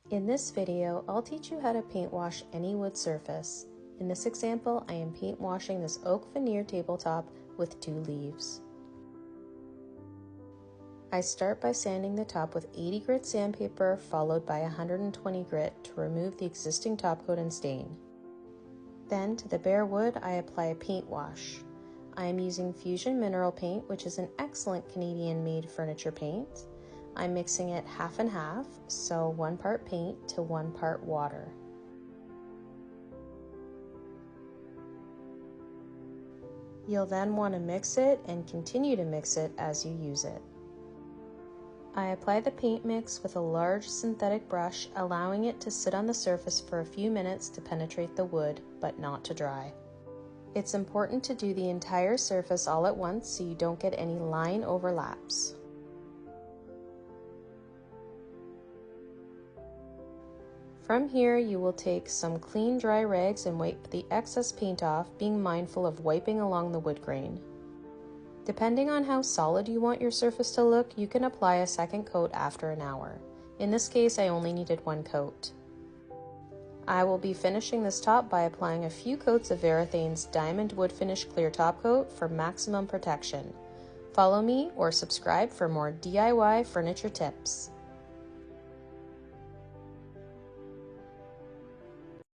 In this video, I'll teach you how to paint wash any wood surface. In this example, I am paint washing this oak veneer tabletop with 2 leaves. I start by sanding the top with 80 grit sandpaper followed by 120 grit to remove the existing top coat and stain. Then to the bare wood, I apply a paint wash. I am using Freshen mineral paint, which is an excellent Canadian-made furniture paint. I'm mixing it half and half, so 1 part paint to 1 part water. You'll then want to mix it and continue to mix it as you use it. I apply the paint mix with a large synthetic brush, allowing it to sit on the surface for a few minutes to penetrate the wood, but not to dry. It's important to do the entire surface all at once so you don't get any line overlaps. From here, you will take some clean dry rags and wipe the excess paint off, being mindful of wiping along the wood grain. Depending on how solid you want your surface to look, you can apply a second coat after an hour. In this case, I only needed 1 coat. I will be finishing this top by applying a few coats of Varathane's Diamond Wood Finish Clear Top Coat for maximum protection. Follow me or subscribe for more DIY furniture tips.